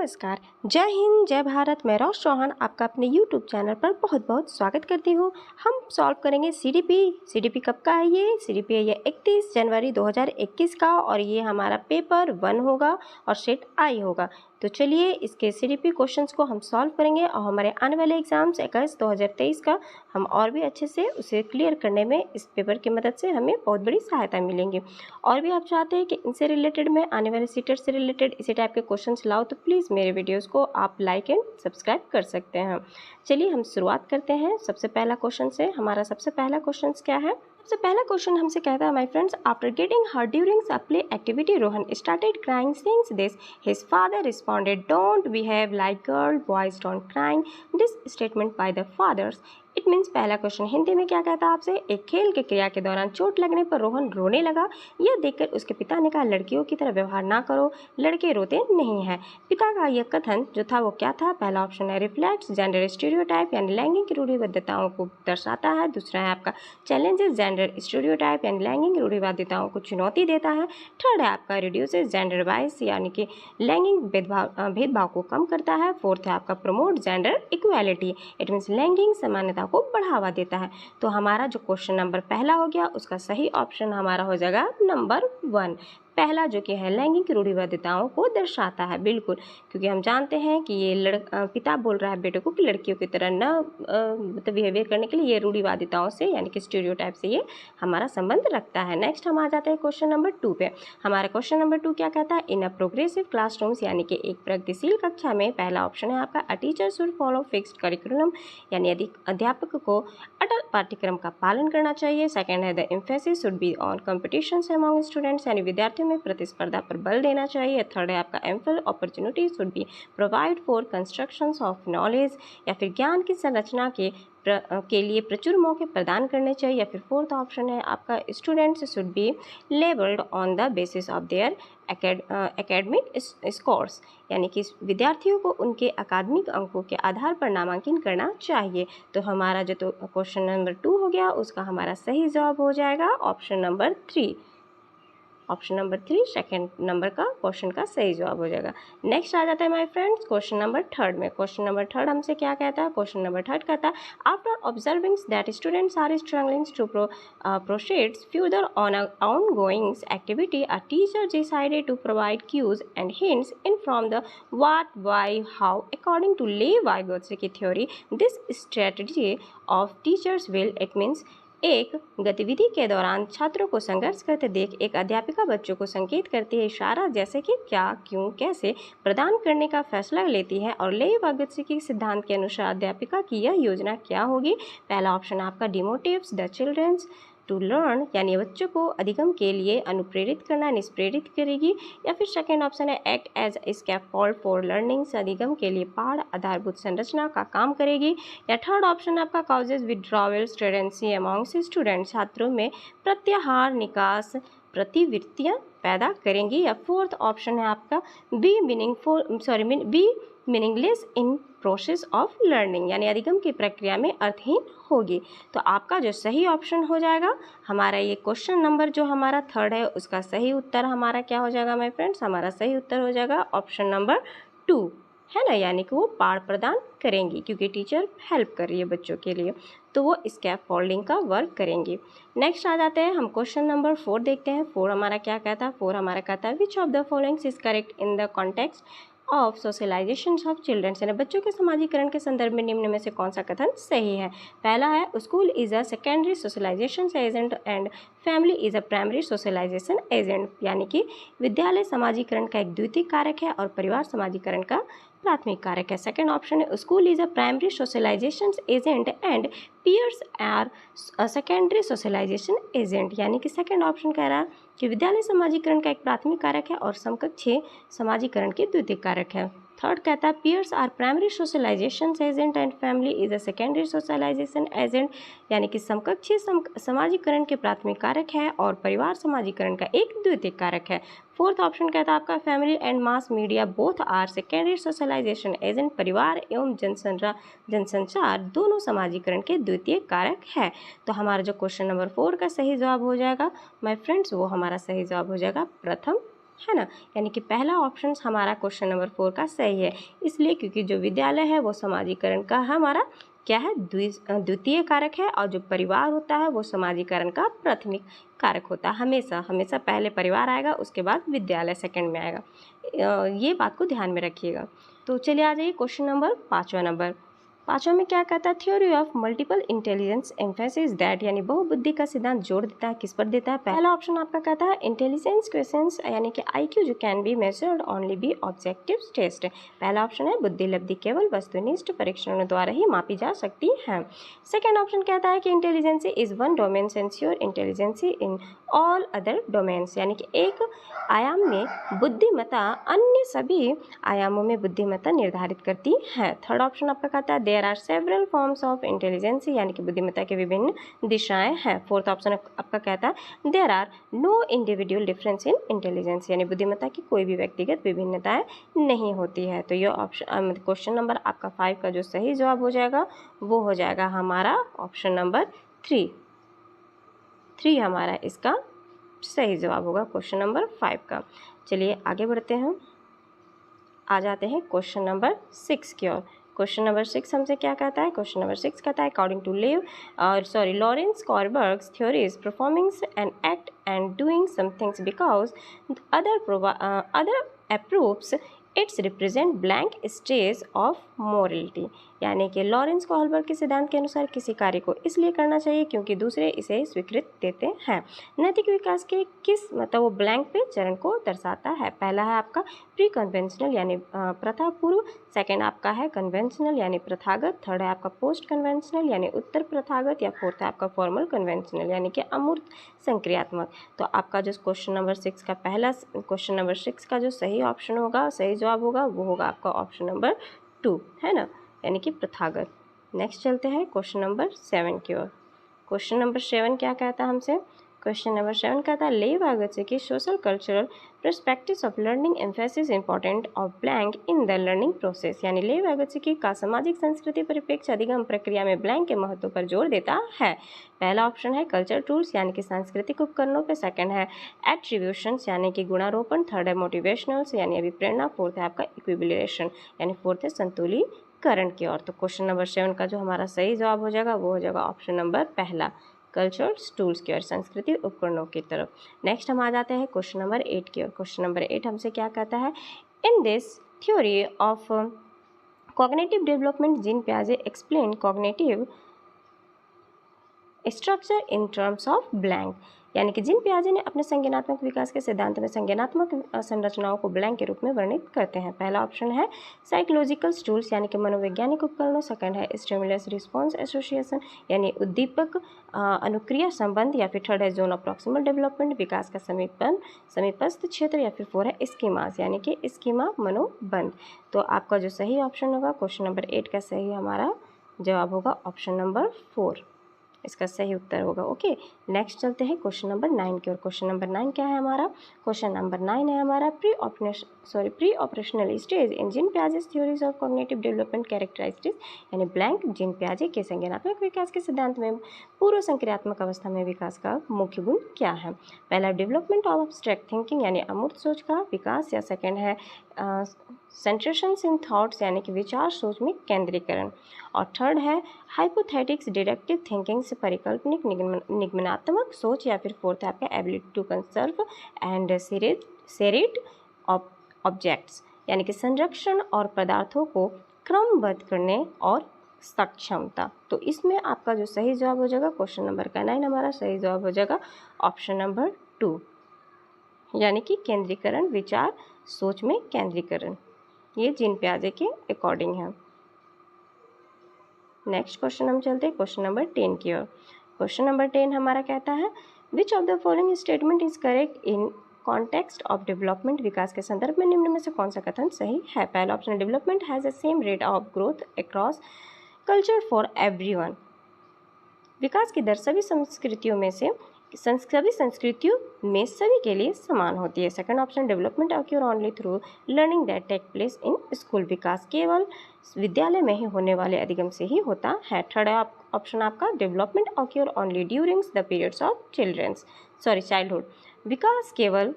नमस्कार, जय हिंद, जय भारत। मैं रोश चौहान आपका अपने YouTube चैनल पर बहुत बहुत स्वागत करती हूँ। हम सॉल्व करेंगे CDP कब का है ये? CDP है ये 31 जनवरी 2021 का और ये हमारा पेपर 1 होगा और सेट आई होगा। तो चलिए इसके CDP क्वेश्चंस को हम सॉल्व करेंगे और हमारे आने वाले एग्जाम्स 21/2023 का हम और भी अच्छे से उसे क्लियर करने में इस पेपर की मदद से हमें बहुत बड़ी सहायता मिलेंगी। और भी आप चाहते हैं कि इनसे रिलेटेड मैं आने वाले सीटेट से रिलेटेड इसी टाइप के क्वेश्चंस लाओ तो प्लीज़ मेरे वीडियोस को आप लाइक एंड सब्सक्राइब कर सकते हैं। चलिए हम शुरुआत करते हैं सबसे पहला क्वेश्चन से। हमारा सबसे पहला क्वेश्चन क्या है? सबसे पहला क्वेश्चन हमसे कहता है, my friends, after getting hurt during a play activity Rohan started crying since this his father responded, don't behave like girl, boys don't crying. This statement by the fathers. It means पहला question Hindi में क्या कहता है आपसे? एक खेल के क्रिया के दौरान चोट लगने पर रोहन रोने लगा। यह देखकर उसके पिता ने कहा, लड़कियों की तरह व्यवहार ना करो, लड़के रोते नहीं हैं। पिता का यह कथन जो था वो क्या था? पहला ऑप्शन है रिफ्लेक्ट्स जेंडर स्टीरियोटाइप यानी लैंगिक रूढ़िबद्धताओं को दर्शाता है। दूसरा है आपका चैलेंजेस जेंडर स्टीरियोटाइप यानी लैंगिक रूढ़िबद्धताओं को चुनौती देता है। थर्ड है आपका रिड्यूसेस जेंडर बायस यानी कि लैंगिक भेदभाव को कम करता है। फोर्थ है आपका promote gender equality, it means लैंगिक समानता को बढ़ावा देता है। तो हमारा जो क्वेश्चन नंबर पहला हो गया उसका सही ऑप्शन हमारा हो जाएगा नंबर 1। पहला जो कि है लैंगिक रूढ़िबद्धताओं को दर्शाता है, बिल्कुल, क्योंकि हम जानते हैं कि ये पिता बोल रहा है बेटे को कि लड़कियों की तरह न मतलब बिहेवियर करने के लिए ये रूढ़िवादिताओं से यानी कि स्टीरियोटाइप से ये हमारा संबंध रखता है। नेक्स्ट हम आ जाते हैं क्वेश्चन नंबर 2 पे। हमारा क्वेश्चन नंबर 2 क्या कहता है? इन अ प्रोग्रेसिव क्लासरूम्स यानी कि एक प्रगतिशील कक्षा में पहला ऑप्शन है आपका a teacher should follow fixed curriculum यानी यदि अध्यापक को अटल पाठ्यक्रम का पालन करना चाहिए। सेकेंड है the emphasis should be on competitions among students यानी विद्यार्थियों में प्रतिस्पर्धा पर बल देना चाहिए। थर्ड है आपका MPhil opportunity should be provide for constructions of knowledge या फिर ज्ञान की संरचना के लिए प्रचुर मौके प्रदान करने चाहिए। या फिर फोर्थ ऑप्शन है आपका students should be labelled on the basis of their academic scores यानी कि विद्यार्थियों को उनके अकादमिक अंकों के आधार पर नामांकन करना चाहिए। तो हमारा जो तो क्वेश्चन नंबर 2 हो गया उसका हमारा सही जवाब हो जाएगा option number 3। Option number 3 second number का क्वेश्चन का सही जवाब हो जाएगा। नेक्स्ट आ जाता है माय फ्रेंड्स क्वेश्चन नंबर 3 में। क्वेश्चन नंबर 3 हमसे क्या कहता है? क्वेश्चन नंबर 3 कहता है after observing that students are struggling to proceed further on an ongoing activity, a teacher decided to provide cues and hints in from the what, why, how. According to Lev Vygotsky theory, this strategy of teachers will, it means एक गतिविधि के दौरान छात्रों को संघर्ष करते देख एक अध्यापिका बच्चों को संकेत करती है, इशारा जैसे कि क्या, क्यों, कैसे प्रदान करने का फैसला लेती है। और लेव वाइगोत्स्की के सिद्धांत के अनुसार अध्यापिका की यह योजना क्या होगी? पहला ऑप्शन आपका डिमोटिव्स द चिल्ड्रंस टू लर्न यानी बच्चों को अधिगम के लिए अनुप्रेरित करना, निष्प्रेरित करेगी। या फिर सेकेंड ऑप्शन है act as scaffold for learning, अधिगम के लिए पहाड़ आधारभूत संरचना का काम करेगी। या थर्ड ऑप्शन आपका causes withdrawal tendency amongst student, छात्रों में प्रत्याहार निकास प्रतिवृत्तियाँ पैदा करेंगी। या फोर्थ ऑप्शन है आपका be meaningless in process of learning यानी अधिगम की प्रक्रिया में अर्थहीन होगी। तो आपका जो सही ऑप्शन हो जाएगा हमारा ये क्वेश्चन नंबर जो हमारा 3 है उसका सही उत्तर हमारा क्या हो जाएगा माय फ्रेंड्स? हमारा सही उत्तर हो जाएगा ऑप्शन नंबर 2, है ना, यानी कि वो पाठ प्रदान करेंगी क्योंकि टीचर हेल्प कर रही है बच्चों के लिए, तो वो स्कैफोल्डिंग का वर्क करेंगी। नेक्स्ट आ जाते हैं हम क्वेश्चन नंबर 4 देखते हैं। 4 हमारा क्या कहता है? 4 हमारा कहता है which of the followings is correct in the context of socialization of childrens यानी बच्चों के समाजीकरण के संदर्भ में निम्न में से कौन सा कथन सही है? पहला है school is a secondary socialisation agent and family is a primary socialisation agent यानी कि विद्यालय समाजीकरण का एक द्वितीयक कारक है और परिवार समाजीकरण का प्राथमिक कारक है। सेकेंड ऑप्शन है school is a primary socialisation agent and peers are secondary socialisation agent यानी कि सेकेंड ऑप्शन कह रहा है कि विद्यालय समाजीकरण का एक प्राथमिक कारक है और समकक्षीय समाजीकरण के द्वितीयक कारक है। थर्ड कहता है peers are primary socialisation agent and family is a secondary socialisation agent यानी कि समकक्षीय समाजीकरण के प्राथमिक कारक है और परिवार समाजीकरण का एक द्वितीयक कारक है। फोर्थ ऑप्शन कहता है आपका family and mass media both are secondary socialisation agent, परिवार एवं जनसंचार दोनों समाजीकरण के द्वितीयक कारक है। तो हमारा जो क्वेश्चन नंबर 4 का सही जवाब हो जाएगा माय फ्रेंड्स वो हमारा सही जवाब हो जाएगा प्रथम है ना। यानी कि पहला ऑप्शन हमारा क्वेश्चन नंबर 4 का सही है, इसलिए क्योंकि जो विद्यालय है वो समाजीकरण का हमारा क्या है, द्वितीय कारक है, और जो परिवार होता है वो समाजीकरण का प्राथमिक कारक होता है। हमेशा हमेशा पहले परिवार आएगा, उसके बाद विद्यालय सेकंड में आएगा। ये बात को ध्यान में रखिएगा। तो चलिए आ जाइए क्वेश्चन नंबर 5वां नंबर। 5वां में क्या कहता है, theory of multiple intelligence emphasis that, यानी बहुबुद्धि का सिद्धांत जोर देता है किस पर देता है। पहला ऑप्शन आपका कहता है इंटेलिजेंस क्वेश्चंस, यानी कि आईक्यू जो can be measured only be objective test. पहला ऑप्शन है बुद्धि लब्धि केवल वस्तुनिष्ठ परीक्षणों द्वारा ही मापी जा सकती है। सेकेंड ऑप्शन कहता है कि intelligence is one domain ensure intelligence in all other domains, यानी कि एक आयाम में बुद्धिमत्ता अन्य सभी आयामों में बुद्धिमत्ता निर्धारित करती है। थर्ड ऑप्शन आपका कहता है there are several forms of intelligence, यानी कि बुद्धिमत्ता के विभिन्न दिशाएं हैं। फोर्थ ऑप्शन आपका कहता है there are no individual difference in intelligence, यानी बुद्धिमत्ता की कोई भी व्यक्तिगत विभिन्नताएं नहीं होती है। तो ये ऑप्शन क्वेश्चन नंबर आपका 5 का जो सही जवाब हो जाएगा वो हो जाएगा हमारा ऑप्शन नंबर 3 हमारा इसका सही जवाब होगा क्वेश्चन नंबर 5 का। चलिए आगे बढ़ते हैं, आ जाते हैं क्वेश्चन नंबर 6 की ओर। क्वेश्चन नंबर 6 हमसे क्या कहता है, क्वेश्चन नंबर 6 कहता है according to Lawrence Kohlberg's theories performing an act and doing some things because other approves it's represent blank stage of morality, यानी कि लॉरेंस कॉर्बर्ग के सिद्धांत के अनुसार किसी कार्य को इसलिए करना चाहिए क्योंकि दूसरे इसे स्वीकृत देते हैं। नैतिक विकास के किस मतलब वो ब्लैंक पे चरण को दर्शाता है। पहला है आपका प्री कन्वेंशनल यानी प्रथा पूर्व, सेकेंड आपका है कन्वेंशनल यानी प्रथागत, थर्ड है आपका पोस्ट कन्वेंशनल यानी उत्तर प्रथागत, या फोर्थ है आपका फॉर्मल कन्वेंशनल यानी कि अमूर्त संक्रियात्मक। तो आपका जो क्वेश्चन नंबर 6 का पहला क्वेश्चन नंबर 6 का जो सही ऑप्शन होगा, सही जवाब होगा वो होगा आपका ऑप्शन नंबर 2, है ना, यानी कि प्रथागत। नेक्स्ट चलते हैं क्वेश्चन नंबर 7 की ओर। क्वेश्चन नंबर 7 क्या कहता है हमसे, क्वेश्चन नंबर 7 कहता है लेव की social cultural perspectives of learning emphasis important of blank in the learning process, यानी लेव का सामाजिक संस्कृति परिप्रेक्ष्य अधिगम प्रक्रिया में ब्लैंक के महत्व पर जोर देता है। पहला ऑप्शन है कल्चर टूल्स यानी कि सांस्कृतिक उपकरणों पे, सेकंड है एट्रीब्यूशंस यानी कि गुणारोपण, थर्ड है मोटिवेशनल्स यानी अभिप्रेरणा, फोर्थ है आपका इक्विबिलेशन यानी फोर्थ है संतुलीकरण की ओर। तो क्वेश्चन नंबर 7 का जो हमारा सही जवाब हो जाएगा वो हो जाएगा ऑप्शन नंबर पहला, कल्चरल टूल्स की ओर, सांस्कृतिक उपकरणों की तरफ। नेक्स्ट हम आ जाते हैं क्वेश्चन नंबर 8 की ओर। क्वेश्चन नंबर 8 हमसे क्या कहता है, in this theory of cognitive development Jean पियाजे explain cognitive structure in terms of blank, यानी कि जिन पियाजे ने अपने संज्ञानात्मक विकास के सिद्धांत में संज्ञानात्मक संरचनाओं को ब्लैंक के रूप में वर्णित करते हैं। पहला ऑप्शन है साइकोलॉजिकल टूल्स यानी कि मनोवैज्ञानिक उपकरणों, सेकंड है स्टिमुलस रिस्पॉन्स एसोसिएशन यानी उद्दीपक अनुक्रिया संबंध, या फिर थर्ड है जोन ऑफ प्रॉक्सिमल डेवलपमेंट विकास का समीपस्थ क्षेत्र, या फिर फोर है स्कीमास यानी कि स्कीमा मनोबंध। तो आपका जो सही ऑप्शन होगा क्वेश्चन नंबर 8 का सही हमारा जवाब होगा ऑप्शन नंबर 4, इसका सही उत्तर होगा। ओके, नेक्स्ट चलते हैं क्वेश्चन नंबर 9 की ओर। क्वेश्चन नंबर 9 क्या है हमारा, क्वेश्चन नंबर 9 है हमारा pre operational stage in Jean Piaget's theories of cognitive development characteristics, यानी ब्लैंक जिन पियाजे के संज्ञानात्मक विकास के सिद्धांत में पूर्व संक्रियात्मक अवस्था में विकास का मुख्य गुण क्या है। पहला डेवलपमेंट ऑफ एब्स्ट्रैक्ट थिंकिंग यानी अमूर्त सोच का विकास, या सेकेंड है सेंट्रेशंस इन थॉट्स यानी कि विचार सोच में केंद्रीकरण, और थर्ड है हाइपोथेटिक्स डिडक्टिव थिंकिंग से परिकल्पनिक निगमनात्मक सोच, या फिर फोर्थ है आपका ability to conserve and seriate objects यानी कि संरक्षण और पदार्थों को क्रमबद्ध करने और सक्षमता। तो इसमें आपका जो सही जवाब हो जाएगा क्वेश्चन नंबर का 9 हमारा सही जवाब हो जाएगा ऑप्शन नंबर 2, यानी कि केंद्रीकरण, विचार सोच में केंद्रीकरण, ये जीन पियाजे के अकॉर्डिंग है। नेक्स्ट क्वेश्चन हम चलते हैं क्वेश्चन नंबर 10 की ओर। क्वेश्चन नंबर 10 हमारा कहता है which of the following statement is correct in context of development, विकास के संदर्भ में निम्न में से कौन सा कथन सही है। पहला option development has the same rate of growth across culture for everyone, विकास की दर सभी संस्कृतियों में सभी के लिए समान होती है। Second option development occur only through learning that take place in school, विकास केवल विद्यालय में ही होने वाले अधिगम से ही होता है। थर्ड ऑप्शन आपका development occur only during the periods of childhood, विकास केवल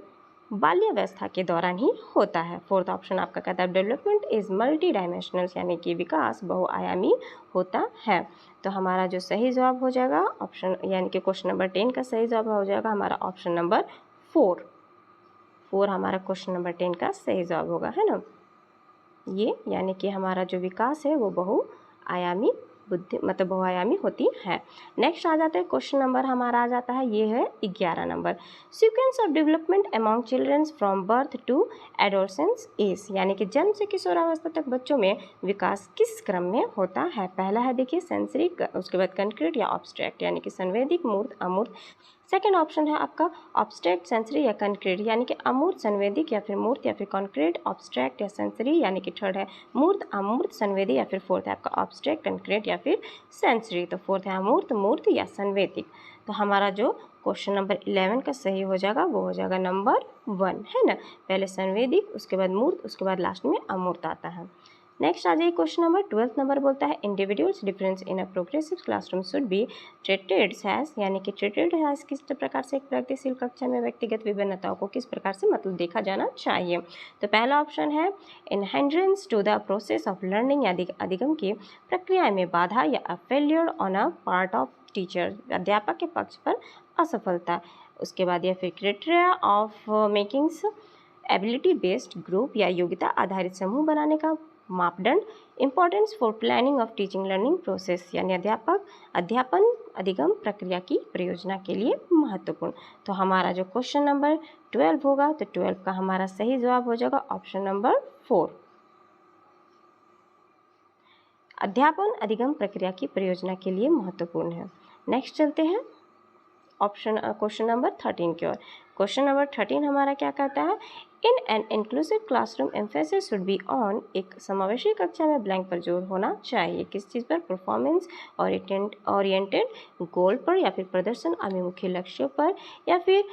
बाल्यावस्था के दौरान ही होता है। फोर्थ ऑप्शन आपका कहता है डेवलपमेंट इज मल्टी डायमेंशनल, यानी कि विकास बहुआयामी होता है। तो हमारा जो सही जवाब हो जाएगा ऑप्शन, यानी कि क्वेश्चन नंबर 10 का सही जवाब हो जाएगा हमारा ऑप्शन नंबर 4 हमारा क्वेश्चन नंबर 10 का सही जवाब होगा, है ना। ये यानी कि हमारा जो विकास है वो बहुआयामी बुद्धि मतलब बहुआयामी होती है। नेक्स्ट आ जाता है क्वेश्चन नंबर हमारा आ जाता है, ये है 11 number. Sequence of development among childrens from birth to adolescence is, यानी कि जन्म से किशोरावस्था तक बच्चों में विकास किस क्रम में होता है। पहला है देखिए सेंसरी, उसके बाद कंक्रीट या ऑब्स्ट्रैक्ट, यानी कि संवेदिक, मूर्त, अमूर्त। सेकेंड ऑप्शन है आपका ऑब्स्ट्रैक्ट, सेंसरी या कंक्रीट, यानी कि अमूर्त, संवेदिक या फिर मूर्त या फिर कंक्रीट, ऑब्स्ट्रैक्ट या सेंसरी, यानी कि थर्ड है मूर्त, अमूर्त, संवेदी या फिर फोर्थ है आपका ऑब्स्ट्रैक्ट, कंक्रीट या फिर सेंसरी। तो फोर्थ है अमूर्त, मूर्त या संवेदिक। तो हमारा जो क्वेश्चन नंबर 11 का सही हो जाएगा वो हो जाएगा नंबर 1, है ना। पहले संवेदिक, उसके बाद मूर्त, उसके बाद लास्ट में अमूर्त आता है। नेक्स्ट आ जाइए क्वेश्चन नंबर 12 नंबर बोलता है individuals difference in a progressive classroom should be treated as, यानी कि ट्रीटेड एज किस प्रकार से एक प्रगतिशील कक्षा में व्यक्तिगत विभिन्नताओं को किस प्रकार से मतलब देखा जाना चाहिए। तो पहला ऑप्शन है an hindrance to the process of learning, या अधिगम की प्रक्रिया में बाधा या failure on a part of teacher, अध्यापक के पक्ष पर असफलता। उसके बाद या फिर criteria of makings ability based group, या योग्यता आधारित समूह बनाने का मापदंड। Importance for planning of teaching learning process, यानी अध्यापन अधिगम प्रक्रिया की प्रयोजना के लिए महत्वपूर्ण। तो हमारा जो क्वेश्चन नंबर 12 होगा तो 12 का हमारा सही जवाब हो जाएगा ऑप्शन नंबर 4, अध्यापन अधिगम प्रक्रिया की प्रयोजना के लिए महत्वपूर्ण है। नेक्स्ट चलते हैं क्वेश्चन नंबर 13 की ओर। क्वेश्चन नंबर 13 हमारा क्या कहता है, in an inclusive classroom emphasis should be on, एक समावेशी कक्षा में ब्लैंक पर जोर होना चाहिए किस चीज़ पर, परफॉर्मेंस ओरिएंटेड गोल पर, या फिर प्रदर्शन अभिमुखी लक्ष्यों पर, या फिर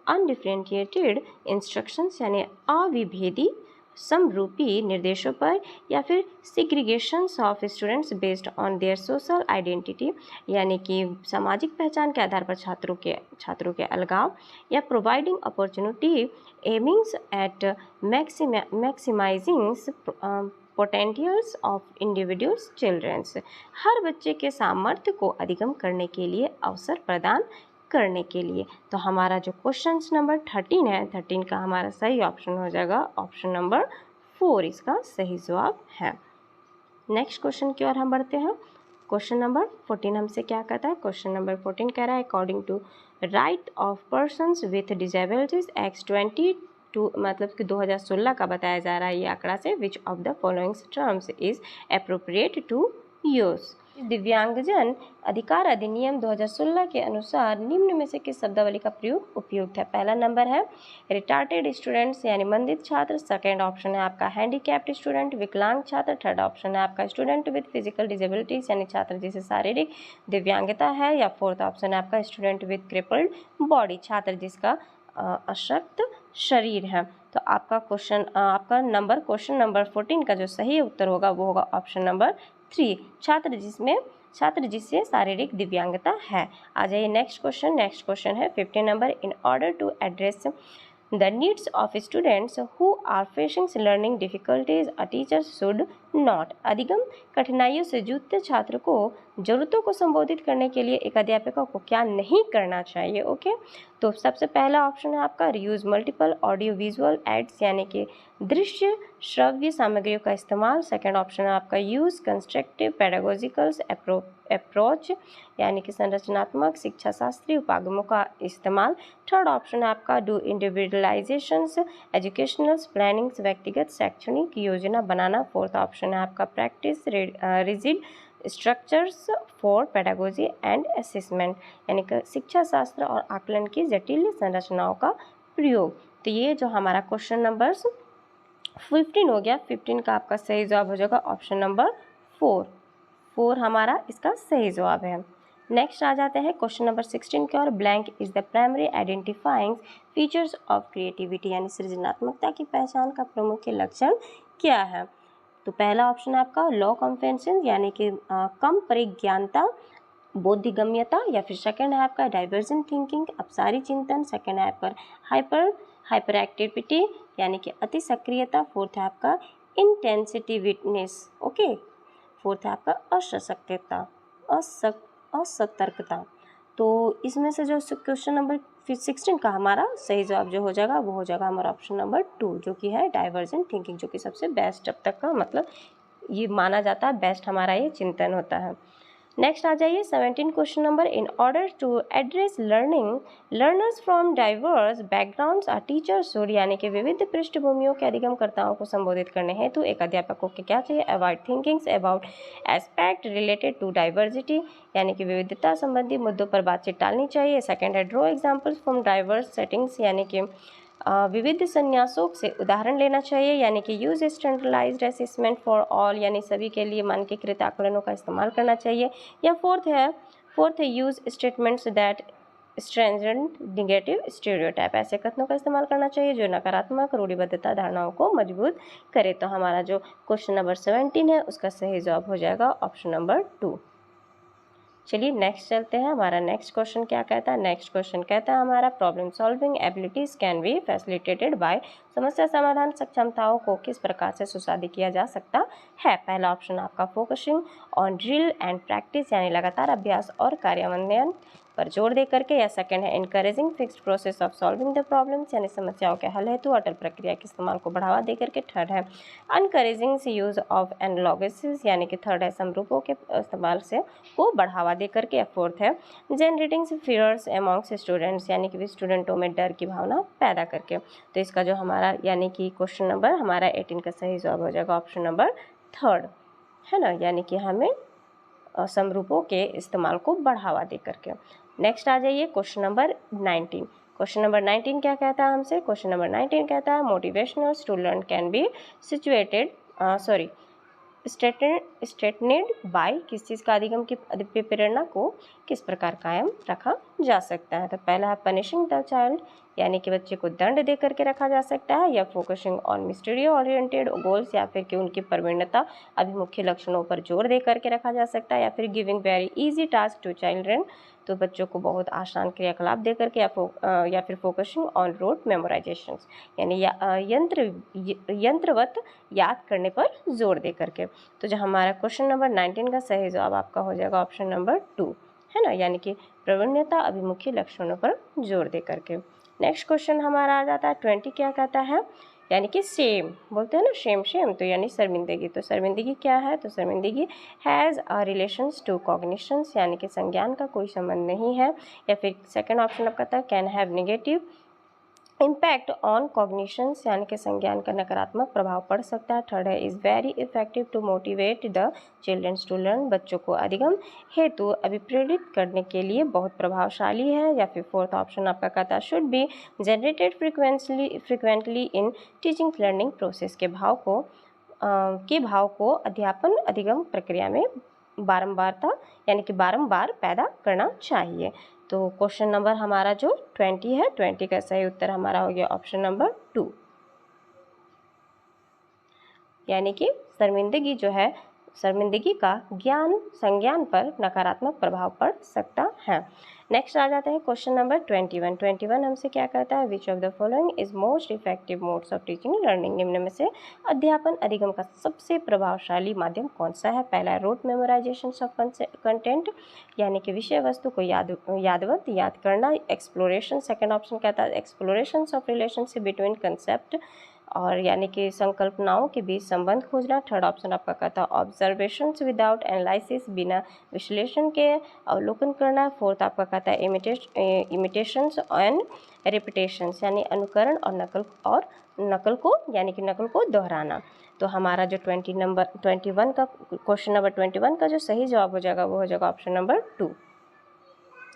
अनडिफरेंशिएटेड इंस्ट्रक्शंस, यानी अविभेदी समरूपी निर्देशों पर, या फिर segregations of students based on their social identity, यानी कि सामाजिक पहचान के आधार पर छात्रों के अलगाव, या providing opportunity aiming at maximising potentials of individuals childrens, हर बच्चे के सामर्थ्य को अधिगम करने के लिए अवसर प्रदान करने के लिए। तो हमारा जो क्वेश्चन नंबर 13 है, 13 का हमारा सही ऑप्शन हो जाएगा ऑप्शन नंबर 4, इसका सही जवाब है। नेक्स्ट क्वेश्चन की ओर हम बढ़ते हैं। क्वेश्चन नंबर 14 हमसे क्या कहता है, क्वेश्चन नंबर 14 कह रहा है according to right of persons with disabilities act 22 मतलब कि 2016 का बताया जा रहा है ये आंकड़ा से, which of the following terms is appropriate to use. दिव्यांगजन अधिकार अधिनियम 2016 के अनुसार निम्न में से किस शब्दावली का प्रयोग उपयुक्त है। पहला नंबर है रिटार्टेड स्टूडेंट्स, यानी मंदित छात्र। सेकंड ऑप्शन है आपका हैंडीकैप्ड स्टूडेंट, विकलांग छात्र। थर्ड ऑप्शन है आपका स्टूडेंट विद फिजिकल डिजेबिलिटीज, यानी छात्र जिसे शारीरिक दिव्यांगता है। या फोर्थ ऑप्शन है आपका स्टूडेंट विद क्रिपल्ड बॉडी, छात्र जिसका अशक्त शरीर है। तो आपका क्वेश्चन नंबर 14 का जो सही उत्तर होगा वो होगा ऑप्शन नंबर 3, छात्र जिससे शारीरिक दिव्यांगता है। आ जाइए नेक्स्ट क्वेश्चन है 15 number. In order to address the needs of students who are facing learning difficulties, a teacher should not, अधिगम कठिनाइयों से जूझते छात्र को जरूरतों को संबोधित करने के लिए एक अध्यापक को क्या नहीं करना चाहिए। ओके तो सबसे पहला ऑप्शन है आपका reuse multiple audio visual aids, यानी कि दृश्य श्रव्य सामग्रियों का इस्तेमाल। सेकंड ऑप्शन है आपका यूज कंस्ट्रक्टिव पेडागोजिकल्स अप्रोच, यानी कि संरचनात्मक शिक्षा शास्त्रीय उपागमों का इस्तेमाल। थर्ड ऑप्शन है आपका डू इंडिविजुअलाइजेशंस एजुकेशनल प्लानिंग्स, व्यक्तिगत शैक्षणिक योजना बनाना। फोर्थ ऑप्शन है आपका practice rigid structures for pedagogy and assessment, यानी कि शिक्षा शास्त्र और आकलन की जटिल संरचनाओं का प्रयोग। तो ये जो हमारा क्वेश्चन नंबर 15 हो गया, 15 का आपका सही जवाब हो जाएगा ऑप्शन नंबर 4 हमारा इसका सही जवाब है। नेक्स्ट आ जाते हैं क्वेश्चन नंबर 16 के और blank is the primary identifying features of creativity, यानी सृजनात्मकता की पहचान का प्रमुख लक्षण क्या है। तो पहला ऑप्शन है आपका लो कॉम्प्रेंशन, यानी कि कम परिज्ञानता। बोधगम्यता, या फिर सेकंड है आपका डाइवर्जेंट थिंकिंग, अपसारी चिंतन, सेकंड है आपका हाइपर एक्टिविटी यानी कि अति सक्रियता, फोर्थ है आपका इंटेंसिटिवनेस, ओके, फोर्थ है आपका असक्रियता, असतर्कता। तो इसमें से जो क्वेश्चन नंबर 16 का हमारा सही जवाब जो हो जाएगा वो हो जाएगा हमारा ऑप्शन नंबर 2, जो कि है डाइवर्जेंट थिंकिंग, जो कि सबसे बेस्ट अब तक का मतलब ये माना जाता है, बेस्ट हमारा ये चिंतन होता है। नेक्स्ट आ जाइए 17 question number, in order to address learners from diverse backgrounds are teachers should, यानी कि विविध पृष्ठभूमियों के अधिगमकर्ताओं को संबोधित करने हेतु एक अध्यापक को क्या चाहिए, avoid thinkings about aspect related to diversity, यानी कि विविधता संबंधी मुद्दों पर बातचीत टालनी चाहिए। सेकेंड है draw examples from diverse settings, यानी कि विविध संन्यासों से उदाहरण लेना चाहिए, यानी कि use standardised assessment for all, यानी सभी के लिए मानकीकृत आकलनों का इस्तेमाल करना चाहिए। या फोर्थ है use statements that strengthen negative stereotype, ऐसे कथनों का इस्तेमाल करना चाहिए जो नकारात्मक रूढ़िबद्धता धारणाओं को मजबूत करे। तो हमारा जो क्वेश्चन नंबर 17 है उसका सही जवाब हो जाएगा ऑप्शन नंबर 2। चलिए नेक्स्ट चलते हैं, हमारा नेक्स्ट क्वेश्चन क्या कहता है। नेक्स्ट क्वेश्चन कहता है हमारा problem solving abilities can be facilitated bye, समस्या समाधान सक्षमताओं को किस प्रकार से सुसाधित किया जा सकता है। पहला ऑप्शन आपका focusing on drill and practice, यानी लगातार अभ्यास और कार्यान्वयन पर जोर दे करके, या सेकंड है encouraging fixed process of solving the problems, यानी समस्याओं के हल हेतु अटल प्रक्रिया के इस्तेमाल को बढ़ावा दे करके। थर्ड है अनकरेजिंग यूज ऑफ एनालॉगसिस, यानी कि थर्ड है समरूपों के इस्तेमाल से को बढ़ावा दे करके। या फोर्थ है जनरेटिंग फियर्स अमॉन्ग्स स्टूडेंट्स, यानी कि स्टूडेंटों में डर की भावना पैदा करके। तो इसका जो हमारा यानी कि क्वेश्चन नंबर हमारा 18 का सही जवाब हो जाएगा ऑप्शन नंबर 3 है ना, यानी कि हमें समरूपों के इस्तेमाल को बढ़ावा दे करके। नेक्स्ट आ जाइए क्वेश्चन नंबर 19। क्वेश्चन नंबर 19 क्या कहता है हमसे, क्वेश्चन नंबर 19 कहता है motivational to learn can be situated sustained by, किस चीज़ का अधिगम की प्रेरणा को किस प्रकार कायम रखा जा सकता है। तो पहला है पनिशिंग द चाइल्ड, यानी कि बच्चे को दंड दे करके रखा जा सकता है, या focusing on mysterious oriented goals, या फिर कि उनकी प्रवीणता अभिमुखी लक्षणों पर जोर दे करके रखा जा सकता है, या फिर giving very easy task to children, तो बच्चों को बहुत आसान क्रियाकलाप दे करके, या फिर फोकसिंग ऑन रोट मेमोराइजेशन, यानी यंत्रवत याद करने पर जोर दे करके। तो जो हमारा क्वेश्चन नंबर 19 का सही जवाब आपका हो जाएगा ऑप्शन नंबर 2 है ना, यानी कि प्रवणता अभिमुखी लक्षणों पर जोर दे करके। नेक्स्ट क्वेश्चन हमारा आ जाता है 20 क्या कहता है, यानी कि सेम बोलते हैं ना, शेम तो यानी शर्मिंदगी। तो शर्मिंदगी क्या है, तो शर्मिंदगी has a relations to cognitions, यानी कि संज्ञान का कोई संबंध नहीं है। या फिर सेकंड ऑप्शन आपका था can have negative impact on cognitions, यानी कि संज्ञान का नकारात्मक प्रभाव पड़ सकता है। थर्ड है is very effective to motivate the childrens to learn, बच्चों को अधिगम हेतु अभिप्रेरित करने के लिए बहुत प्रभावशाली है। या फिर फोर्थ ऑप्शन आपका कहता है should be generated frequently in teaching learning process, के भाव को अध्यापन अधिगम प्रक्रिया में बारंबारता यानी कि बारंबार पैदा करना चाहिए। तो क्वेश्चन नंबर हमारा जो 20 है, 20 का सही उत्तर हमारा हो गया ऑप्शन नंबर 2, यानी कि शर्मिंदगी जो है, शर्मिंदगी का संज्ञान पर नकारात्मक प्रभाव पड़ सकता है। नेक्स्ट आ जाता है क्वेश्चन नंबर 21 हमसे क्या कहता है, which of the following is most effective modes of teaching learning, निम्न में से अध्यापन अधिगम का सबसे प्रभावशाली माध्यम कौन सा है। पहला रोट मेमोराइजेशन ऑफ कंटेंट, यानी कि विषय वस्तु को याद करना, एक्सप्लोरेशन, सेकेंड ऑप्शन कहता है exploration of relationship between concept, और यानी कि संकल्पनाओं के बीच संबंध खोजना। थर्ड ऑप्शन आपका कहता है ऑब्जर्वेशंस विदाउट एनालिसिस, बिना विश्लेषण के अवलोकन करना। फोर्थ आपका कहता है इमिटेशंस एंड रिपीटेशंस, यानी अनुकरण और नकल को दोहराना। तो हमारा जो 21 का क्वेश्चन नंबर 21 का जो सही जवाब हो जाएगा वो हो जाएगा ऑप्शन नंबर 2,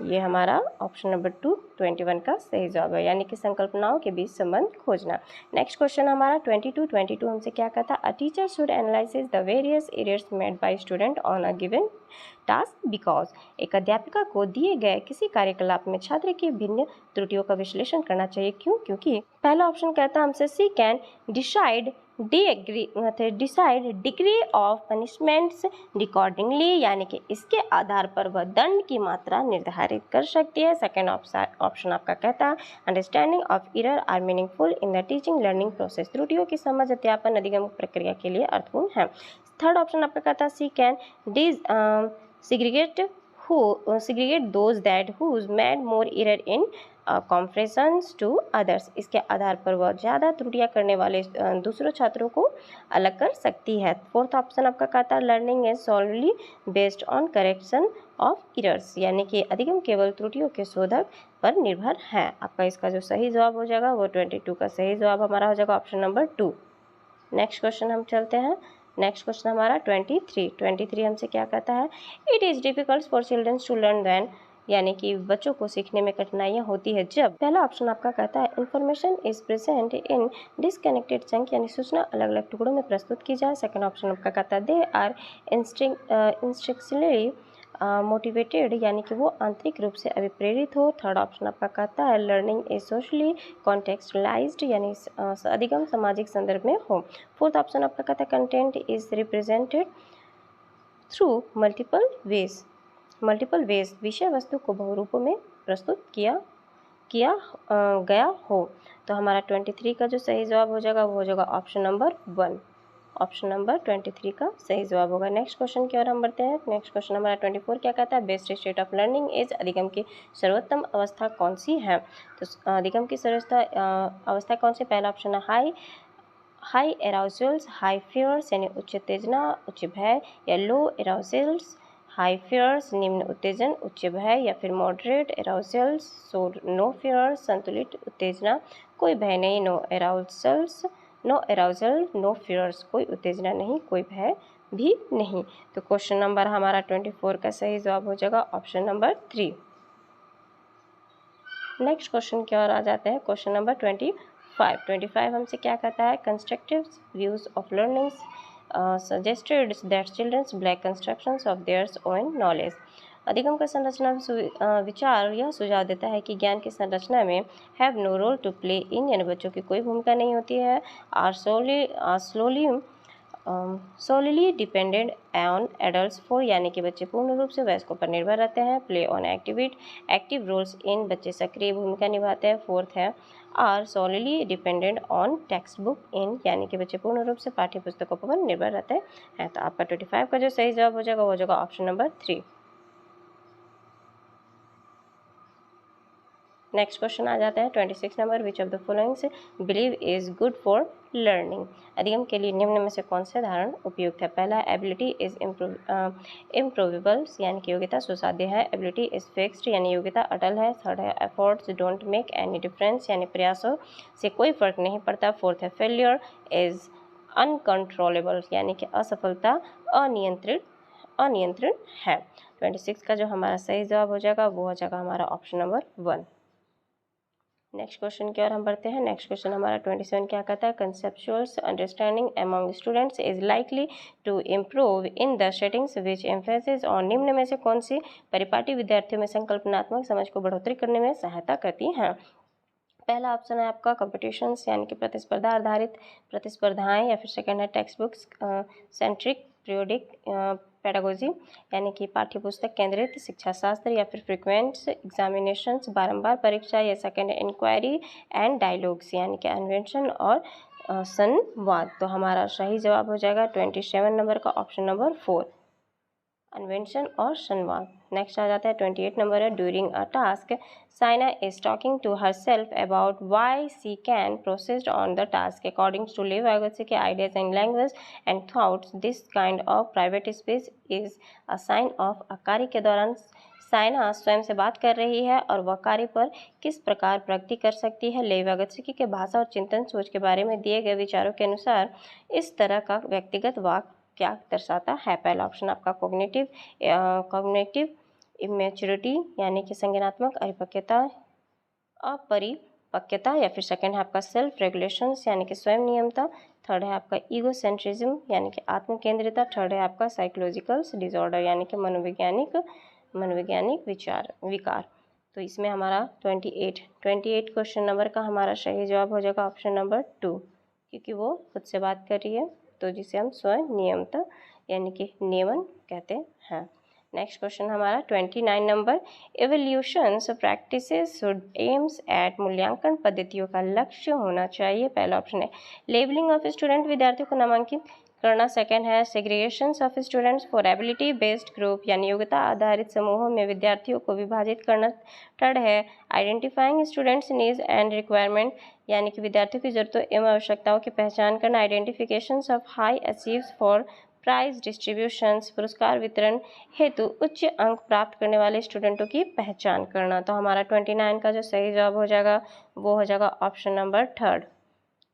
ये हमारा ऑप्शन नंबर 2 21 का सही जवाब है, यानी कि संकल्पनाओं के बीच संबंध खोजना। नेक्स्ट क्वेश्चन हमारा 22 हमसे क्या कहता है, a teacher should analyse the various errors made by student on a given task because एक अध्यापिका को दिए गए किसी कार्यकलाप में छात्र की भिन्न त्रुटियों का विश्लेषण करना चाहिए। क्यों? क्योंकि पहला ऑप्शन कहता है हमसे C can decide degree of punishments accordingly, यानी कि इसके आधार पर वह दंड की मात्रा निर्धारित कर सकती है। सेकेंड ऑप्शन आपका कहता है understanding of error are meaningful in the teaching learning process, त्रुटियों की समझ अध्यापन अधिगम प्रक्रिया के लिए अर्थपूर्ण है। थर्ड ऑप्शन आपका कहता है सी can segregate those that whose made more error in comparisons to others, इसके आधार पर वह ज़्यादा त्रुटियां करने वाले दूसरों छात्रों को अलग कर सकती है। फोर्थ ऑप्शन आपका कहता है learning is solely based on correction of errors, यानी कि अधिगम केवल त्रुटियों के शोधक पर निर्भर है। आपका इसका जो सही जवाब हो जाएगा वो 22 का सही जवाब हमारा हो जाएगा ऑप्शन नंबर 2। नेक्स्ट क्वेश्चन हम चलते हैं। नेक्स्ट क्वेश्चन हमारा 23 हमसे क्या कहता है it is difficult for childrens to learn when, यानी कि बच्चों को सीखने में कठिनाइयाँ होती है जब। पहला ऑप्शन आपका कहता है information is present in disconnected chunk, यानी सूचना अलग अलग टुकड़ों में प्रस्तुत की जाए। सेकंड ऑप्शन आपका कहता है दे आर इंस्ट्रक्शनली मोटिवेटेड, यानी कि वो आंतरिक रूप से अभिप्रेरित हो। थर्ड ऑप्शन आपका कहता है लर्निंग इज सोशली कॉन्टेक्सचुअलाइज्ड, यानी अधिगम सामाजिक संदर्भ में हो। फोर्थ ऑप्शन आपका कहता है content is represented through multiple ways, विषय वस्तु को बहुरूपों में प्रस्तुत किया गया हो। तो हमारा 23 का जो सही जवाब हो जाएगा वो हो जाएगा ऑप्शन नंबर 1। ऑप्शन नंबर 23 का सही जवाब होगा। नेक्स्ट क्वेश्चन की ओर हम बढ़ते हैं। नेक्स्ट क्वेश्चन हमारा 24 क्या कहता है best state of learning is, अधिगम की सर्वोत्तम अवस्था कौन सी है। तो अधिगम की सर्वोत्तम अवस्था कौन सी? पहला ऑप्शन है हाई एराउजल्स हाई फियर्स, यानी उच्च उत्तेजना उच्च भय, या लो एराउजल्स हाई फियर्स निम्न उत्तेजन उच्च भय, या फिर मॉडरेट एराउजल्स सो नो फियर्स संतुलित उत्तेजना कोई भय नहीं, नो एराउजल नो फियर्स कोई उत्तेजना नहीं कोई भय भी नहीं। तो क्वेश्चन नंबर हमारा 24 का सही जवाब हो जाएगा ऑप्शन नंबर 3। नेक्स्ट क्वेश्चन की ओर आ जाते हैं। क्वेश्चन नंबर 25 हमसे क्या कहता है constructive views of learning suggested that children's black constructions of their own knowledge, अधिगम का संरचना विचार यह सुझाव देता है कि ज्ञान की संरचना में have no role to play in, यानी बच्चों की कोई भूमिका नहीं होती है। Are solely dependent on adults for, यानी कि बच्चे पूर्ण रूप से वयस्कों पर निर्भर रहते हैं। Play on active roles in, बच्चे सक्रिय भूमिका निभाते हैं। फोर्थ है are solely dependent on text book in, यानी कि बच्चे पूर्ण रूप से पाठ्य पुस्तकों पर निर्भर रहते हैं। तो आपका 25 का जो सही जवाब हो जाएगा वो हो जाएगा ऑप्शन नंबर 3। नेक्स्ट क्वेश्चन आ जाता है 26 number which of the followings believe is good for learning, अधिगम के लिए निम्न में से कौन से धारण उपयुक्त है। पहला एबिलिटी इज इम्प्रूवेबल्स, यानी कि योग्यता सुसाध्य है। एबिलिटी इज फिक्स्ड, यानी योग्यता अटल है। थर्ड है efforts don't make any difference, यानी प्रयासों से कोई फर्क नहीं पड़ता। फोर्थ है फेलियर इज अनकंट्रोलेबल, यानी कि असफलता अनियंत्रित है। 26 का जो हमारा सही जवाब हो जाएगा वो हो जाएगा हमारा ऑप्शन नंबर 1। नेक्स्ट क्वेश्चन की ओर हम बढ़ते हैं। नेक्स्ट क्वेश्चन हमारा 27 क्या कहता है conceptual understanding among students is likely to improve in the settings which emphasis on, निम्न में से कौन सी परिपाटी विद्यार्थियों में संकल्पनात्मक समझ को बढ़ोतरी करने में सहायता करती हैं। पहला ऑप्शन है आपका कंपटीशंस, यानी कि प्रतिस्पर्धा आधारित प्रतिस्पर्धाएं, या फिर सेकंड है text books centric periodic pedagogy, यानी कि पाठ्य पुस्तक केंद्रित शिक्षा शास्त्र, या फिर फ्रीक्वेंट एग्जामिनेशंस बारंबार परीक्षा, या सेकंड है इंक्वायरी एंड डायलॉग्स, यानी कि अन्वेषण और संवाद। तो हमारा सही जवाब हो जाएगा 27 नंबर का ऑप्शन नंबर 4 अन्वेषण और संवाद। नेक्स्ट आ जाता है 28 नंबर है during a task Saina is talking to her self about why she can processed on the task according to Lev Vygotsky के ideas and language and thoughts this kind of private speech is a sign of a कार्य के दौरान साइना स्वयं से बात कर रही है और वह कार्य पर किस प्रकार प्रगति कर सकती है। लेव अगस्ती के भाषा और चिंतन सोच के बारे में दिए गए विचारों के अनुसार इस तरह का व्यक्तिगत वाक्य क्या दर्शाता है। पहला ऑप्शन आपका कॉग्निटिव इमेच्योरिटी, यानी कि संज्ञानात्मक अपरिपक्वता, पक्यता, या फिर सेकंड है आपका सेल्फ रेगुलेशंस यानी कि स्वयं नियमता, थर्ड है आपका ईगोसेंट्रिज्म यानी कि आत्मकेंद्रिता, थर्ड है आपका साइकोलॉजिकल डिसऑर्डर यानी कि मनोवैज्ञानिक विकार। तो इसमें हमारा 28 क्वेश्चन नंबर का हमारा सही जवाब हो जाएगा ऑप्शन नंबर 2, क्योंकि वो खुद से बात कर रही है, तो जिसे हम स्वयं नियमता यानी कि नियमन कहते हैं। नेक्स्ट क्वेश्चन हमारा 29 number, evolutions practices should aims at मूल्यांकन पद्धतियों का लक्ष्य होना चाहिए। पहला ऑप्शन है लेबलिंग ऑफ स्टूडेंट, विद्यार्थियों को नामांकित करना। सेकेंड है segregations of students for ability based group यानी योग्यता आधारित समूहों में विद्यार्थियों को विभाजित करना। थर्ड है identifying students needs and requirement यानी कि विद्यार्थियों की जरूरतों एवं आवश्यकताओं की पहचान करना। Identifications of high achieves for prize distributions, पुरस्कार वितरण हेतु उच्च अंक प्राप्त करने वाले स्टूडेंटों की पहचान करना। तो हमारा 29 का जो सही जवाब हो जाएगा वो हो जाएगा ऑप्शन नंबर 3,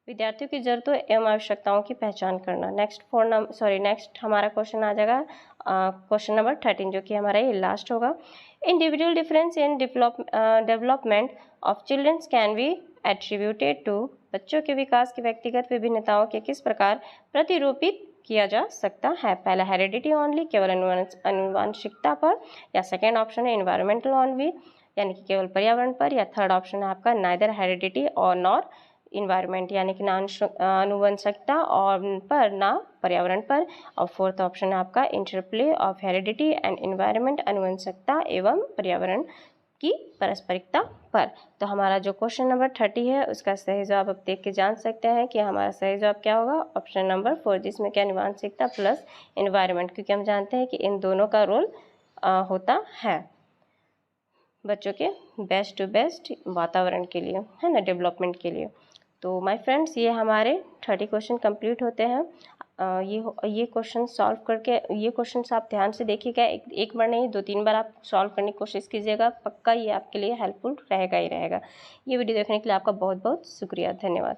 विद्यार्थियों की जरूरतों एवं आवश्यकताओं की पहचान करना। नेक्स्ट हमारा क्वेश्चन आ जाएगा क्वेश्चन नंबर 13, जो कि हमारा ये लास्ट होगा। Individual difference in development of childrens can be attributed to, बच्चों के विकास की व्यक्तिगत विभिन्नताओं के किस प्रकार प्रतिरूपित किया जा सकता है। पहला हेरिडिटी ओनली, केवल अनुवांशिकता पर, या सेकेंड ऑप्शन है इन्वायरमेंटल ओनली यानी कि केवल पर्यावरण पर, या थर्ड ऑप्शन है आपका नाइदर हेरिडिटी और नॉर इन्वायरमेंट यानी कि ना अनुवंशिकता और पर ना पर्यावरण पर, और फोर्थ ऑप्शन है आपका interplay of heredity and environment, अनुवंशिकता एवं पर्यावरण की पारस्परिकता पर। तो हमारा जो क्वेश्चन नंबर 30 है उसका सही जवाब आप देख के जान सकते हैं कि हमारा सही जवाब क्या होगा ऑप्शन नंबर 4, जिसमें क्या अनुवंशिकता प्लस इन्वायरमेंट, क्योंकि हम जानते हैं कि इन दोनों का रोल होता है बच्चों के बेस्ट टू बेस्ट वातावरण के लिए, है ना, डेवलपमेंट के लिए। तो माय फ्रेंड्स, ये हमारे 30 क्वेश्चन कंप्लीट होते हैं। ये क्वेश्चन सॉल्व करके, ये क्वेश्चन आप ध्यान से देखिएगा, एक बार नहीं 2-3 बार आप सॉल्व करने की कोशिश कीजिएगा, पक्का ये आपके लिए हेल्पफुल रहेगा ही रहेगा। ये वीडियो देखने के लिए आपका बहुत बहुत शुक्रिया, धन्यवाद।